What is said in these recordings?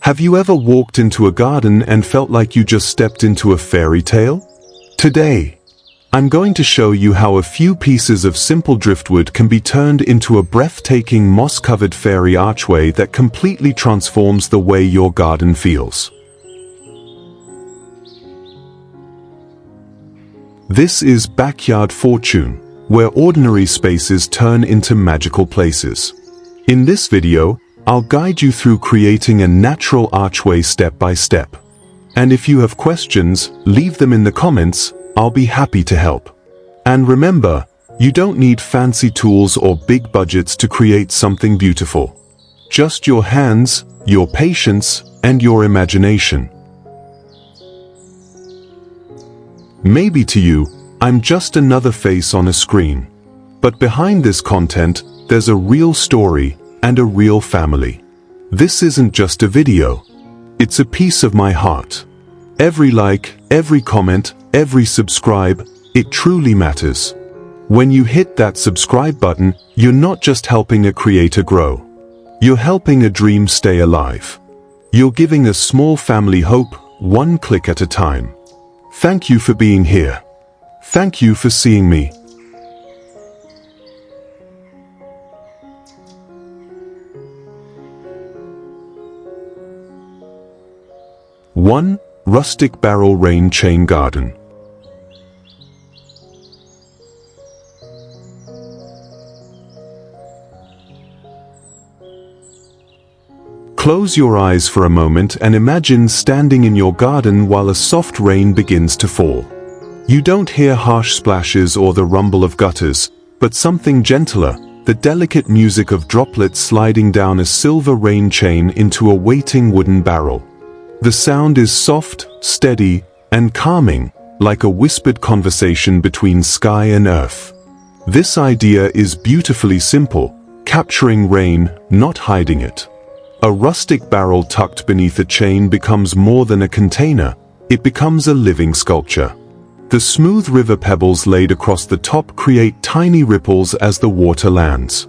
Have you ever walked into a garden and felt like you just stepped into a fairy tale? Today, I'm going to show you how a few pieces of simple driftwood can be turned into a breathtaking moss-covered fairy archway that completely transforms the way your garden feels. This is Backyard Fortune, where ordinary spaces turn into magical places. In this video, I'll guide you through creating a natural archway step by step. And if you have questions, leave them in the comments. I'll be happy to help. And remember, you don't need fancy tools or big budgets to create something beautiful. Just your hands, your patience, and your imagination. Maybe to you, I'm just another face on a screen. But behind this content, there's a real story and a real family. This isn't just a video. It's a piece of my heart. Every like, every comment, every subscribe, it truly matters. When you hit that subscribe button, you're not just helping a creator grow. You're helping a dream stay alive. You're giving a small family hope, one click at a time. Thank you for being here. Thank you for seeing me. One rustic barrel rain chain garden. Close your eyes for a moment and imagine standing in your garden while a soft rain begins to fall. You don't hear harsh splashes or the rumble of gutters, but something gentler, the delicate music of droplets sliding down a silver rain chain into a waiting wooden barrel. The sound is soft, steady, and calming, like a whispered conversation between sky and earth. This idea is beautifully simple, capturing rain, not hiding it. A rustic barrel tucked beneath a chain becomes more than a container, it becomes a living sculpture. The smooth river pebbles laid across the top create tiny ripples as the water lands.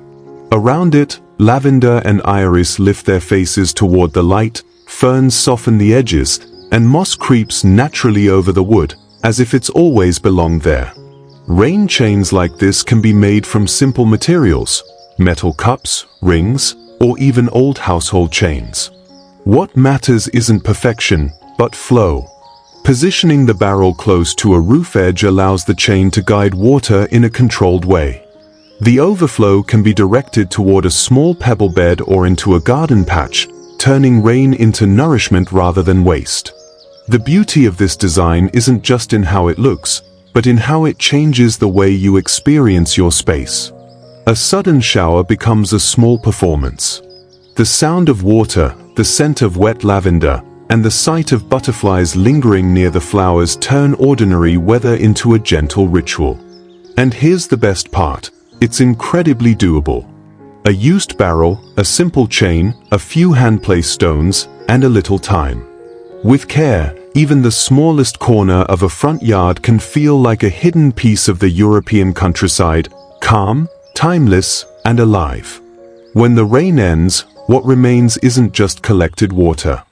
Around it, lavender and iris lift their faces toward the light, ferns soften the edges, and moss creeps naturally over the wood, as if it's always belonged there. Rain chains like this can be made from simple materials, metal cups, rings, or even old household chains. What matters isn't perfection, but flow. Positioning the barrel close to a roof edge allows the chain to guide water in a controlled way. The overflow can be directed toward a small pebble bed or into a garden patch, turning rain into nourishment rather than waste. The beauty of this design isn't just in how it looks, but in how it changes the way you experience your space. A sudden shower becomes a small performance. The sound of water, the scent of wet lavender, and the sight of butterflies lingering near the flowers turn ordinary weather into a gentle ritual. And here's the best part, it's incredibly doable. A used barrel, a simple chain, a few hand-placed stones, and a little time. With care, even the smallest corner of a front yard can feel like a hidden piece of the European countryside, calm, timeless, and alive. When the rain ends, what remains isn't just collected water.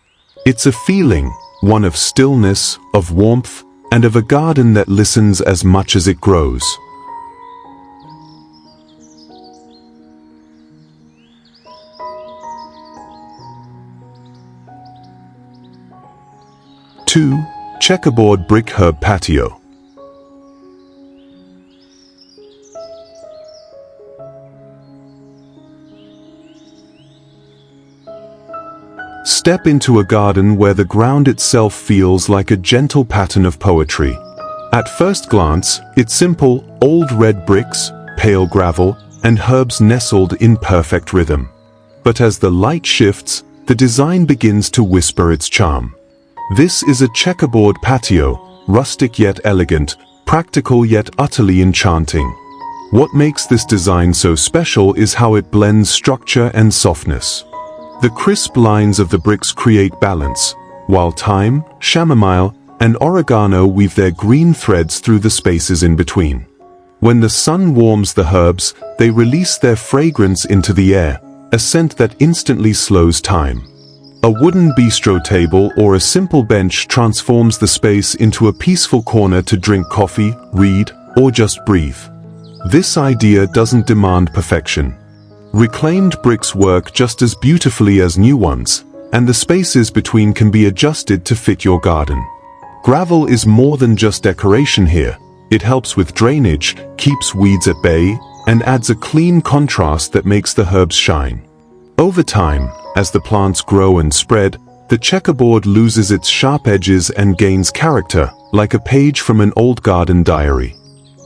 It's a feeling, one of stillness, of warmth, and of a garden that listens as much as it grows. Two, checkerboard brick herb patio. Step into a garden where the ground itself feels like a gentle pattern of poetry. At first glance, it's simple, old red bricks, pale gravel, and herbs nestled in perfect rhythm. But as the light shifts, the design begins to whisper its charm. This is a checkerboard patio, rustic yet elegant, practical yet utterly enchanting. What makes this design so special is how it blends structure and softness. The crisp lines of the bricks create balance, while thyme, chamomile, and oregano weave their green threads through the spaces in between. When the sun warms the herbs, they release their fragrance into the air, a scent that instantly slows time. A wooden bistro table or a simple bench transforms the space into a peaceful corner to drink coffee, read, or just breathe. This idea doesn't demand perfection. Reclaimed bricks work just as beautifully as new ones, and the spaces between can be adjusted to fit your garden. Gravel is more than just decoration here. It helps with drainage, keeps weeds at bay, and adds a clean contrast that makes the herbs shine. Over time, as the plants grow and spread, the checkerboard loses its sharp edges and gains character, like a page from an old garden diary.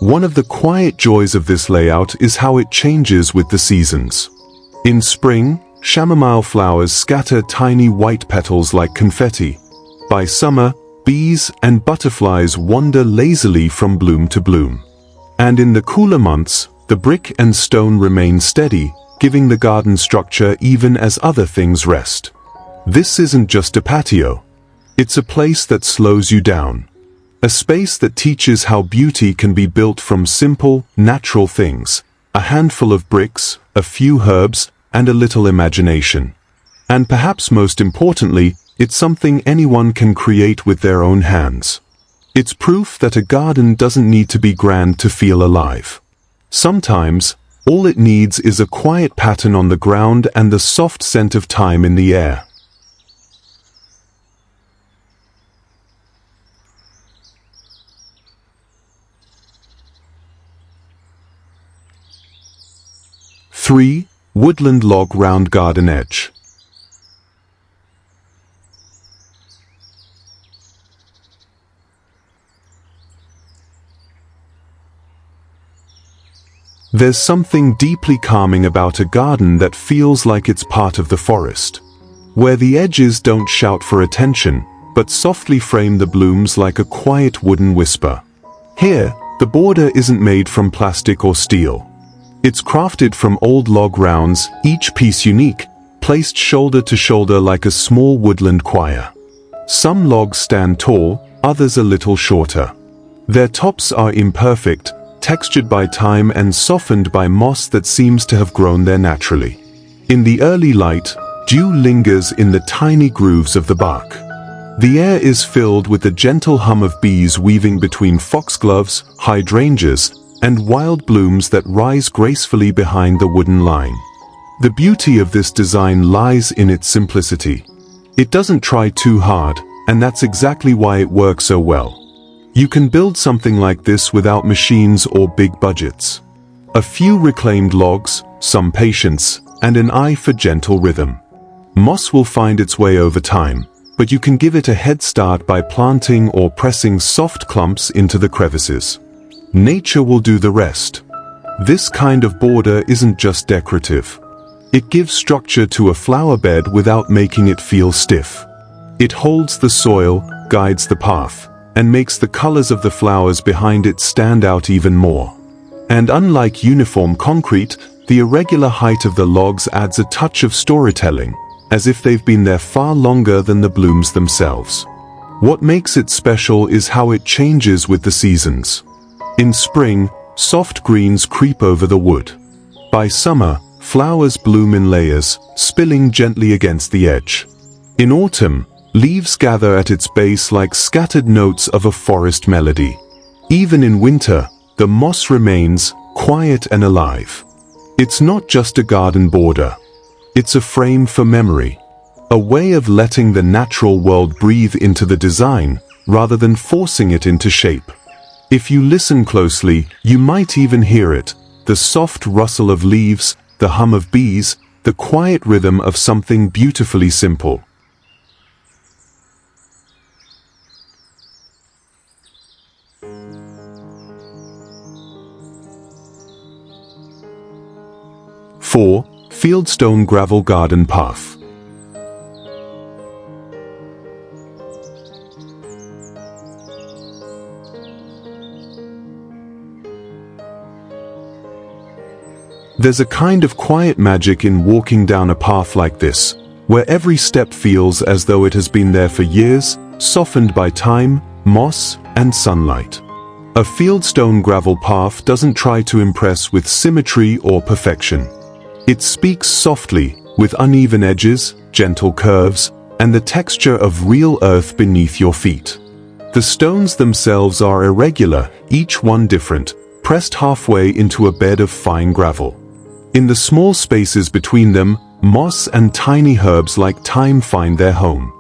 One of the quiet joys of this layout is how it changes with the seasons. In spring, chamomile flowers scatter tiny white petals like confetti. By summer, bees and butterflies wander lazily from bloom to bloom. And in the cooler months, the brick and stone remain steady, giving the garden structure even as other things rest. This isn't just a patio. It's a place that slows you down. A space that teaches how beauty can be built from simple, natural things. A handful of bricks, a few herbs, and a little imagination. And perhaps most importantly, it's something anyone can create with their own hands. It's proof that a garden doesn't need to be grand to feel alive. Sometimes, all it needs is a quiet pattern on the ground and the soft scent of thyme in the air. Three, woodland log round garden edge. There's something deeply calming about a garden that feels like it's part of the forest, where the edges don't shout for attention, but softly frame the blooms like a quiet wooden whisper. Here, the border isn't made from plastic or steel. It's crafted from old log rounds, each piece unique, placed shoulder to shoulder like a small woodland choir. Some logs stand tall, others a little shorter. Their tops are imperfect, textured by time and softened by moss that seems to have grown there naturally. In the early light, dew lingers in the tiny grooves of the bark. The air is filled with the gentle hum of bees weaving between foxgloves, hydrangeas, and wild blooms that rise gracefully behind the wooden line. The beauty of this design lies in its simplicity. It doesn't try too hard, and that's exactly why it works so well. You can build something like this without machines or big budgets. A few reclaimed logs, some patience, and an eye for gentle rhythm. Moss will find its way over time, but you can give it a head start by planting or pressing soft clumps into the crevices. Nature will do the rest. This kind of border isn't just decorative. It gives structure to a flower bed without making it feel stiff. It holds the soil, guides the path, and makes the colors of the flowers behind it stand out even more. And unlike uniform concrete, the irregular height of the logs adds a touch of storytelling, as if they've been there far longer than the blooms themselves. What makes it special is how it changes with the seasons. In spring, soft greens creep over the wood. By summer, flowers bloom in layers, spilling gently against the edge. In autumn, leaves gather at its base like scattered notes of a forest melody. Even in winter, the moss remains, quiet and alive. It's not just a garden border. It's a frame for memory. A way of letting the natural world breathe into the design, rather than forcing it into shape. If you listen closely, you might even hear it, the soft rustle of leaves, the hum of bees, the quiet rhythm of something beautifully simple. Four, fieldstone gravel garden path. There's a kind of quiet magic in walking down a path like this, where every step feels as though it has been there for years, softened by time, moss, and sunlight. A fieldstone gravel path doesn't try to impress with symmetry or perfection. It speaks softly, with uneven edges, gentle curves, and the texture of real earth beneath your feet. The stones themselves are irregular, each one different, pressed halfway into a bed of fine gravel. In the small spaces between them, moss and tiny herbs like thyme find their home.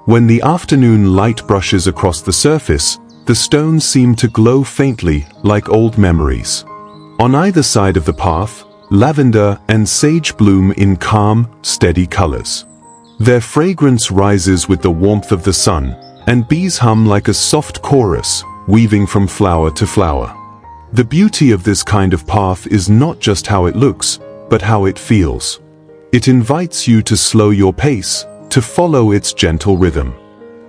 When the afternoon light brushes across the surface, the stones seem to glow faintly, like old memories. On either side of the path, lavender and sage bloom in calm, steady colors. Their fragrance rises with the warmth of the sun, and bees hum like a soft chorus, weaving from flower to flower. The beauty of this kind of path is not just how it looks, but how it feels. It invites you to slow your pace, to follow its gentle rhythm.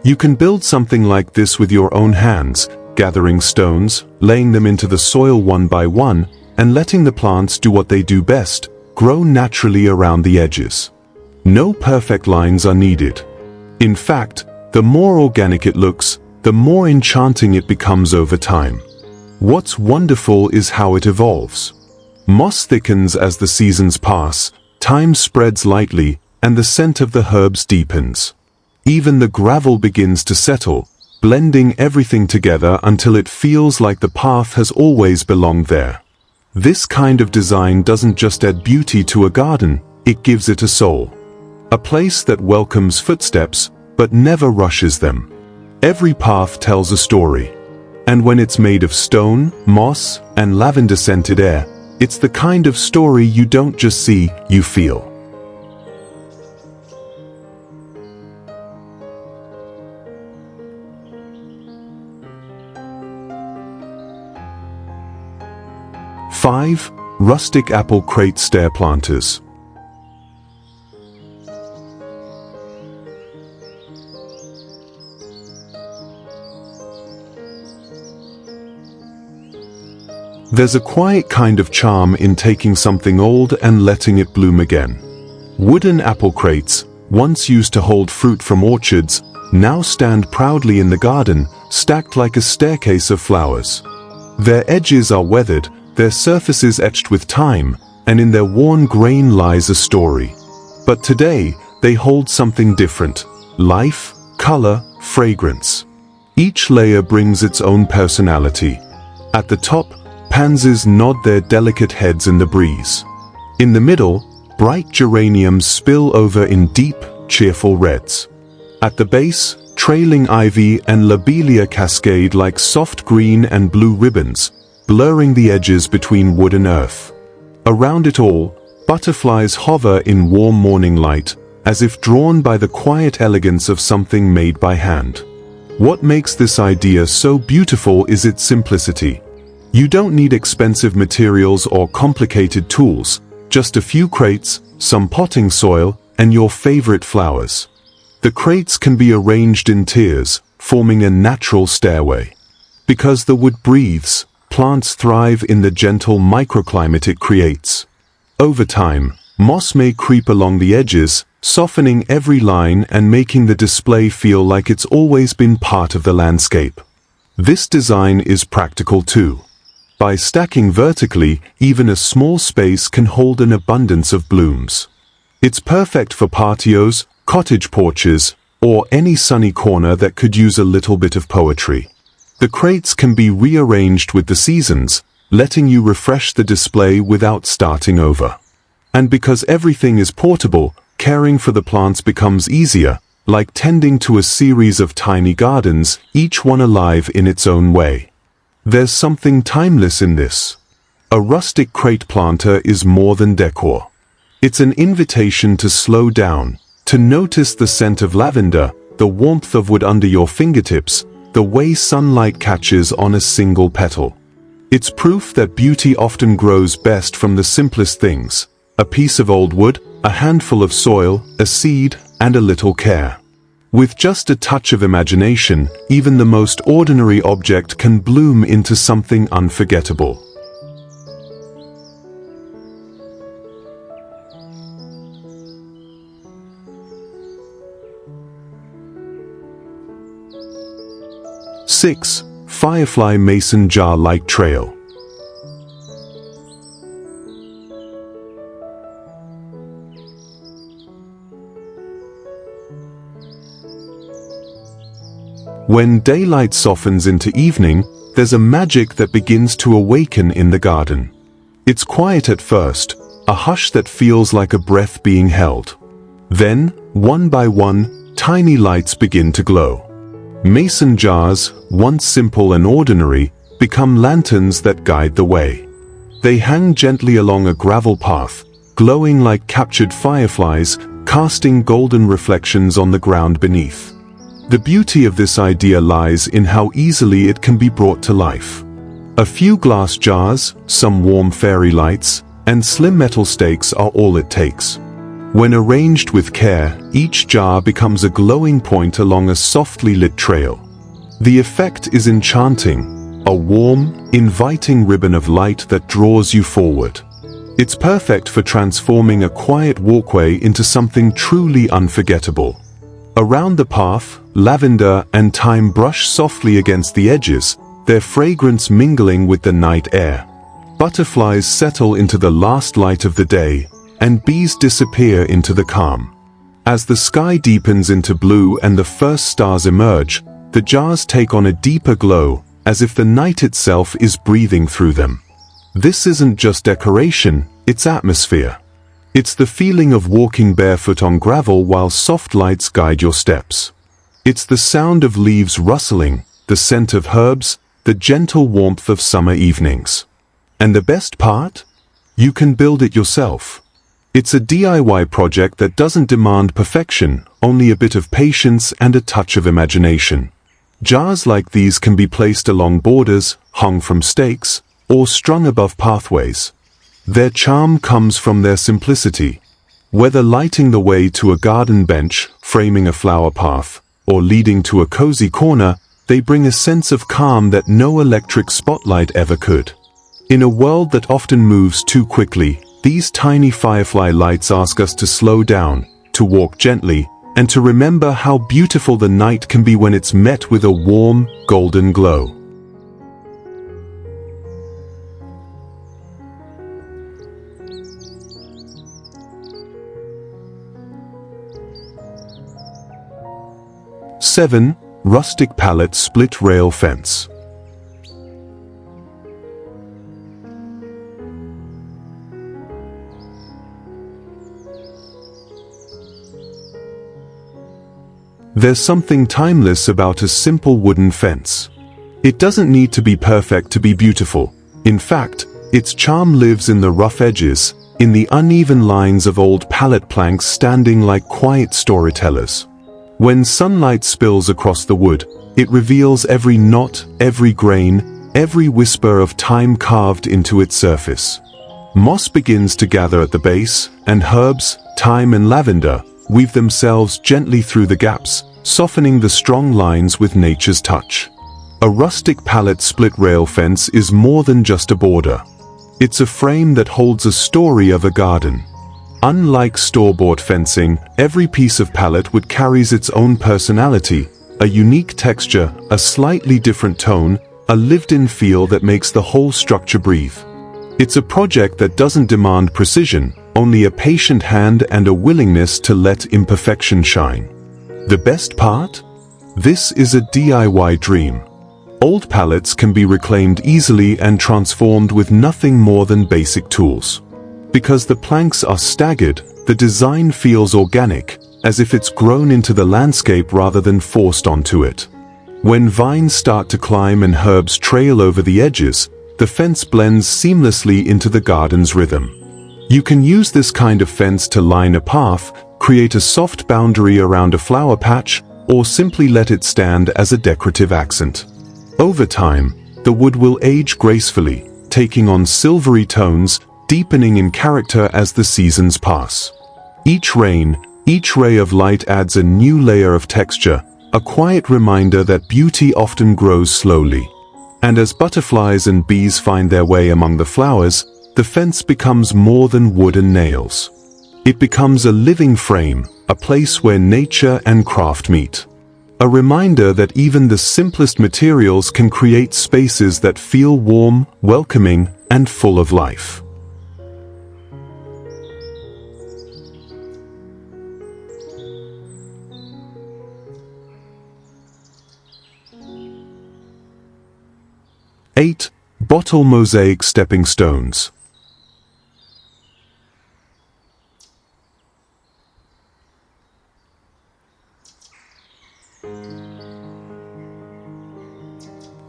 You can build something like this with your own hands, gathering stones, laying them into the soil one by one, and letting the plants do what they do best, grow naturally around the edges. No perfect lines are needed. In fact, the more organic it looks, the more enchanting it becomes over time. What's wonderful is how it evolves. Moss thickens as the seasons pass, time spreads lightly, and the scent of the herbs deepens. Even the gravel begins to settle, blending everything together until it feels like the path has always belonged there. This kind of design doesn't just add beauty to a garden, it gives it a soul. A place that welcomes footsteps, but never rushes them. Every path tells a story. And when it's made of stone, moss, and lavender-scented air, it's the kind of story you don't just see, you feel. Five, rustic apple crate stair planters. There's a quiet kind of charm in taking something old and letting it bloom again. Wooden apple crates, once used to hold fruit from orchards, now stand proudly in the garden, stacked like a staircase of flowers. Their edges are weathered, their surfaces etched with time, and in their worn grain lies a story. But today, they hold something different: life, color, fragrance. Each layer brings its own personality. At the top, pansies nod their delicate heads in the breeze. In the middle, bright geraniums spill over in deep, cheerful reds. At the base, trailing ivy and lobelia cascade like soft green and blue ribbons, blurring the edges between wood and earth. Around it all, butterflies hover in warm morning light, as if drawn by the quiet elegance of something made by hand. What makes this idea so beautiful is its simplicity. You don't need expensive materials or complicated tools, just a few crates, some potting soil, and your favorite flowers. The crates can be arranged in tiers, forming a natural stairway. Because the wood breathes, plants thrive in the gentle microclimate it creates. Over time, moss may creep along the edges, softening every line and making the display feel like it's always been part of the landscape. This design is practical too. By stacking vertically, even a small space can hold an abundance of blooms. It's perfect for patios, cottage porches, or any sunny corner that could use a little bit of poetry. The crates can be rearranged with the seasons, letting you refresh the display without starting over. And because everything is portable, caring for the plants becomes easier, like tending to a series of tiny gardens, each one alive in its own way. There's something timeless in this. A rustic crate planter is more than decor. It's an invitation to slow down, to notice the scent of lavender, the warmth of wood under your fingertips, the way sunlight catches on a single petal. It's proof that beauty often grows best from the simplest things: a piece of old wood, a handful of soil, a seed, and a little care. With just a touch of imagination, even the most ordinary object can bloom into something unforgettable. Six, firefly mason jar-like trail. When daylight softens into evening, there's a magic that begins to awaken in the garden. It's quiet at first, a hush that feels like a breath being held. Then, one by one, tiny lights begin to glow. Mason jars, once simple and ordinary, become lanterns that guide the way. They hang gently along a gravel path, glowing like captured fireflies, casting golden reflections on the ground beneath. The beauty of this idea lies in how easily it can be brought to life. A few glass jars, some warm fairy lights, and slim metal stakes are all it takes. When arranged with care, each jar becomes a glowing point along a softly lit trail. The effect is enchanting, a warm, inviting ribbon of light that draws you forward. It's perfect for transforming a quiet walkway into something truly unforgettable. Around the path, lavender and thyme brush softly against the edges, their fragrance mingling with the night air. Butterflies settle into the last light of the day, and bees disappear into the calm. As the sky deepens into blue and the first stars emerge, the jars take on a deeper glow, as if the night itself is breathing through them. This isn't just decoration, it's atmosphere. It's the feeling of walking barefoot on gravel while soft lights guide your steps. It's the sound of leaves rustling, the scent of herbs, the gentle warmth of summer evenings. And the best part? You can build it yourself. It's a DIY project that doesn't demand perfection, only a bit of patience and a touch of imagination. Jars like these can be placed along borders, hung from stakes, or strung above pathways. Their charm comes from their simplicity. Whether lighting the way to a garden bench, framing a flower path, or leading to a cozy corner, they bring a sense of calm that no electric spotlight ever could. In a world that often moves too quickly, these tiny firefly lights ask us to slow down, to walk gently, and to remember how beautiful the night can be when it's met with a warm, golden glow. Seven, rustic pallet split rail fence. There's something timeless about a simple wooden fence. It doesn't need to be perfect to be beautiful. In fact, its charm lives in the rough edges, in the uneven lines of old pallet planks standing like quiet storytellers. When sunlight spills across the wood, it reveals every knot, every grain, every whisper of time carved into its surface. Moss begins to gather at the base, and herbs, thyme and lavender, weave themselves gently through the gaps, softening the strong lines with nature's touch. A rustic pallet split rail fence is more than just a border. It's a frame that holds a story of a garden. Unlike store-bought fencing, every piece of pallet wood carries its own personality, a unique texture, a slightly different tone, a lived-in feel that makes the whole structure breathe. It's a project that doesn't demand precision, only a patient hand and a willingness to let imperfection shine. The best part? This is a DIY dream. Old pallets can be reclaimed easily and transformed with nothing more than basic tools. Because the planks are staggered, the design feels organic, as if it's grown into the landscape rather than forced onto it. When vines start to climb and herbs trail over the edges, the fence blends seamlessly into the garden's rhythm. You can use this kind of fence to line a path, create a soft boundary around a flower patch, or simply let it stand as a decorative accent. Over time, the wood will age gracefully, taking on silvery tones, deepening in character as the seasons pass. Each rain, each ray of light adds a new layer of texture, a quiet reminder that beauty often grows slowly. And as butterflies and bees find their way among the flowers, the fence becomes more than wood and nails. It becomes a living frame, a place where nature and craft meet. A reminder that even the simplest materials can create spaces that feel warm, welcoming, and full of life. 8. Bottle mosaic stepping stones.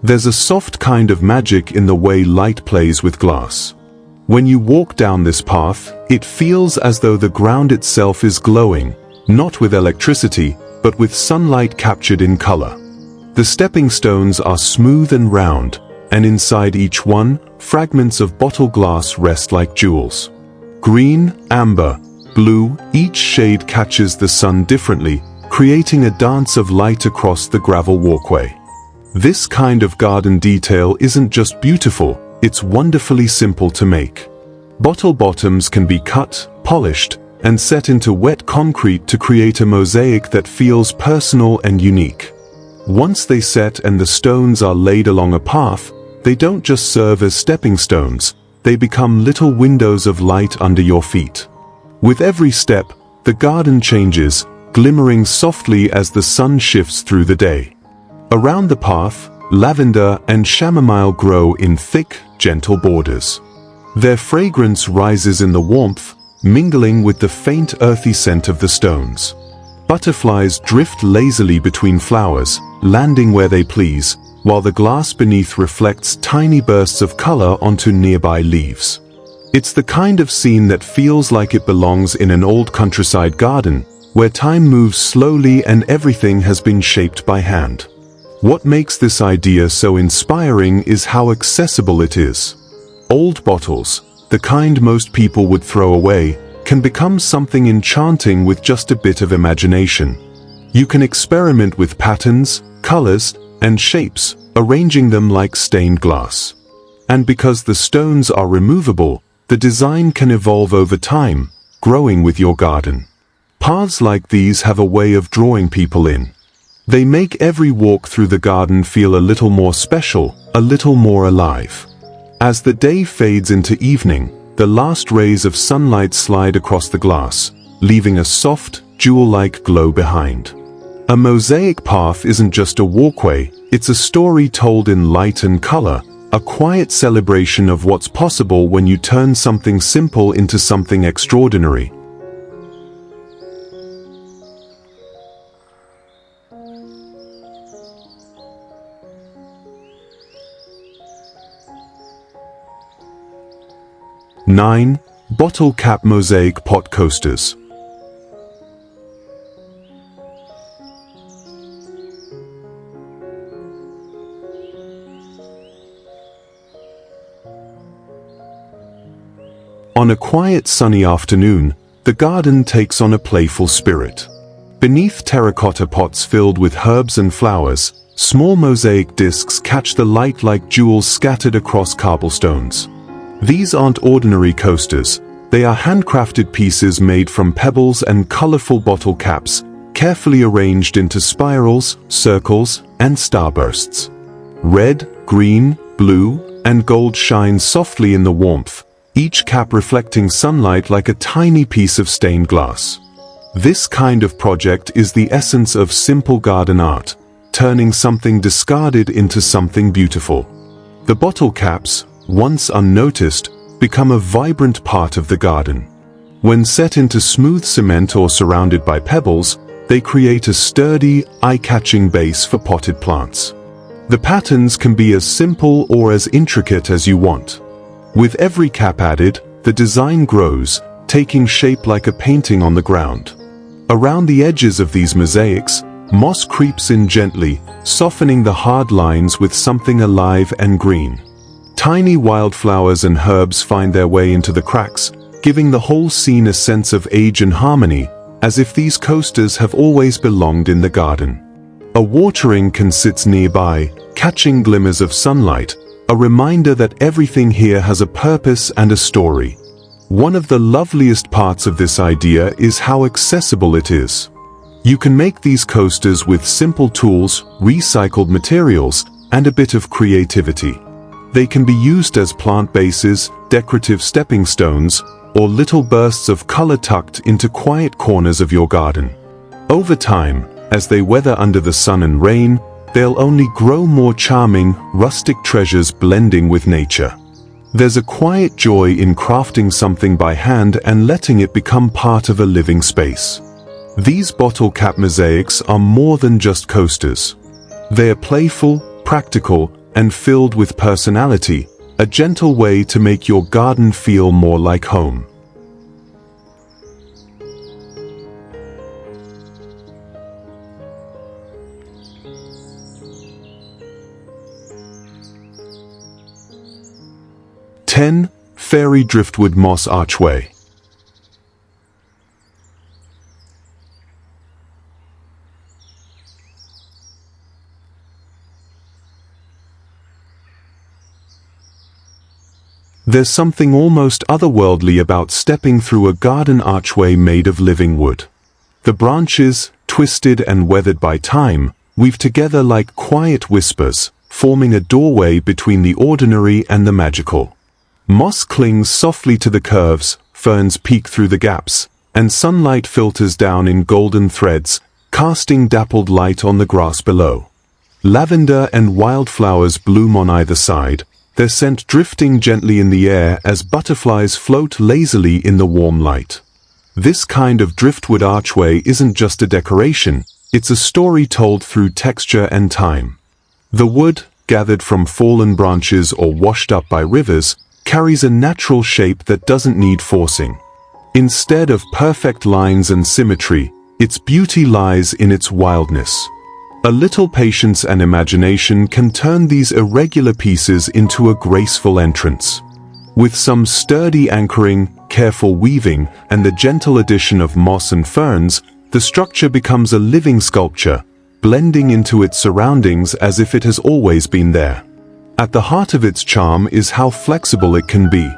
There's a soft kind of magic in the way light plays with glass. When you walk down this path, it feels as though the ground itself is glowing, not with electricity, but with sunlight captured in color. The stepping stones are smooth and round, and inside each one, fragments of bottle glass rest like jewels. Green, amber, blue, each shade catches the sun differently, creating a dance of light across the gravel walkway. This kind of garden detail isn't just beautiful, it's wonderfully simple to make. Bottle bottoms can be cut, polished, and set into wet concrete to create a mosaic that feels personal and unique. Once they set and the stones are laid along a path, they don't just serve as stepping stones, they become little windows of light under your feet. With every step, the garden changes, glimmering softly as the sun shifts through the day. Around the path, lavender and chamomile grow in thick, gentle borders. Their fragrance rises in the warmth, mingling with the faint earthy scent of the stones. Butterflies drift lazily between flowers, landing where they please, while the glass beneath reflects tiny bursts of color onto nearby leaves. It's the kind of scene that feels like it belongs in an old countryside garden, where time moves slowly and everything has been shaped by hand. What makes this idea so inspiring is how accessible it is. Old bottles, the kind most people would throw away, can become something enchanting with just a bit of imagination. You can experiment with patterns, colors, and shapes, arranging them like stained glass. And because the stones are removable, the design can evolve over time, growing with your garden. Paths like these have a way of drawing people in. They make every walk through the garden feel a little more special, a little more alive. As the day fades into evening, the last rays of sunlight slide across the glass, leaving a soft, jewel-like glow behind. A mosaic path isn't just a walkway, it's a story told in light and color, a quiet celebration of what's possible when you turn something simple into something extraordinary. Nine. Bottle cap mosaic pot coasters. On a quiet sunny afternoon, the garden takes on a playful spirit. Beneath terracotta pots filled with herbs and flowers, small mosaic discs catch the light like jewels scattered across cobblestones. These aren't ordinary coasters, they are handcrafted pieces made from pebbles and colorful bottle caps, carefully arranged into spirals, circles, and starbursts. Red, green, blue, and gold shine softly in the warmth, each cap reflecting sunlight like a tiny piece of stained glass. This kind of project is the essence of simple garden art, turning something discarded into something beautiful. The bottle caps, once unnoticed, become a vibrant part of the garden. When set into smooth cement or surrounded by pebbles, they create a sturdy, eye-catching base for potted plants. The patterns can be as simple or as intricate as you want. With every cap added, the design grows, taking shape like a painting on the ground. Around the edges of these mosaics, moss creeps in gently, softening the hard lines with something alive and green. Tiny wildflowers and herbs find their way into the cracks, giving the whole scene a sense of age and harmony, as if these coasters have always belonged in the garden. A watering can sit nearby, catching glimmers of sunlight, a reminder that everything here has a purpose and a story. One of the loveliest parts of this idea is how accessible it is. You can make these coasters with simple tools, recycled materials, and a bit of creativity. They can be used as plant bases, decorative stepping stones, or little bursts of color tucked into quiet corners of your garden. Over time, as they weather under the sun and rain, they'll only grow more charming, rustic treasures blending with nature. There's a quiet joy in crafting something by hand and letting it become part of a living space. These bottle cap mosaics are more than just coasters. They are playful, practical, and filled with personality, a gentle way to make your garden feel more like home. Fairy Driftwood Moss Archway. There's something almost otherworldly about stepping through a garden archway made of living wood. The branches, twisted and weathered by time, weave together like quiet whispers, forming a doorway between the ordinary and the magical. Moss clings softly to the curves, ferns peek through the gaps, and sunlight filters down in golden threads, casting dappled light on the grass below. Lavender and wildflowers bloom on either side, their scent drifting gently in the air as butterflies float lazily in the warm light. This kind of driftwood archway isn't just a decoration, it's a story told through texture and time. The wood, gathered from fallen branches or washed up by rivers, carries a natural shape that doesn't need forcing. Instead of perfect lines and symmetry, its beauty lies in its wildness. A little patience and imagination can turn these irregular pieces into a graceful entrance. With some sturdy anchoring, careful weaving, and the gentle addition of moss and ferns, the structure becomes a living sculpture, blending into its surroundings as if it has always been there. At the heart of its charm is how flexible it can be.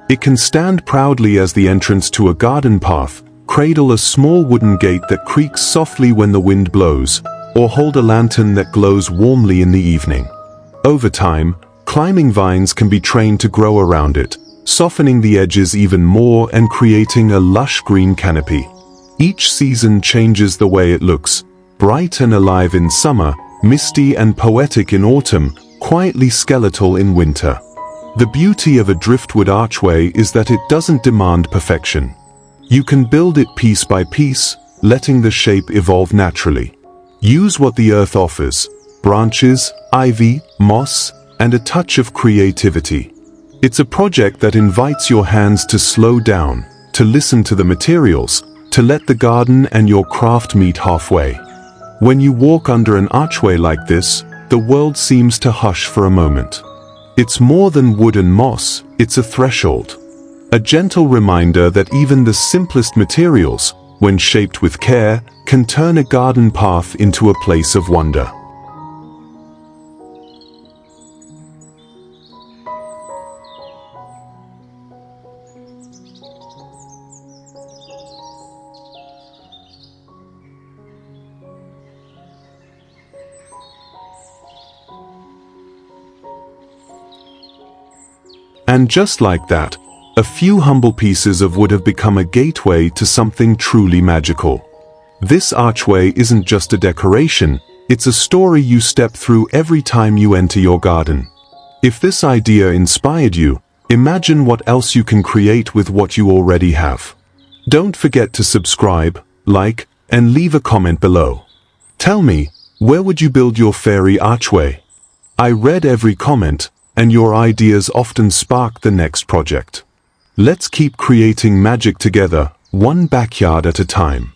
It can stand proudly as the entrance to a garden path, cradle a small wooden gate that creaks softly when the wind blows, or hold a lantern that glows warmly in the evening. Over time, climbing vines can be trained to grow around it, softening the edges even more and creating a lush green canopy. Each season changes the way it looks, bright and alive in summer, misty and poetic in autumn, quietly skeletal in winter. The beauty of a driftwood archway is that it doesn't demand perfection. You can build it piece by piece, letting the shape evolve naturally. Use what the earth offers: branches, ivy, moss, and a touch of creativity. It's a project that invites your hands to slow down, to listen to the materials, to let the garden and your craft meet halfway. When you walk under an archway like this, the world seems to hush for a moment. It's more than wood and moss, it's a threshold. A gentle reminder that even the simplest materials, when shaped with care, can turn a garden path into a place of wonder. And just like that, a few humble pieces of wood have become a gateway to something truly magical. This archway isn't just a decoration, it's a story you step through every time you enter your garden. If this idea inspired you, imagine what else you can create with what you already have. Don't forget to subscribe, like, and leave a comment below. Tell me, where would you build your fairy archway? I read every comment, and your ideas often spark the next project. Let's keep creating magic together, one backyard at a time.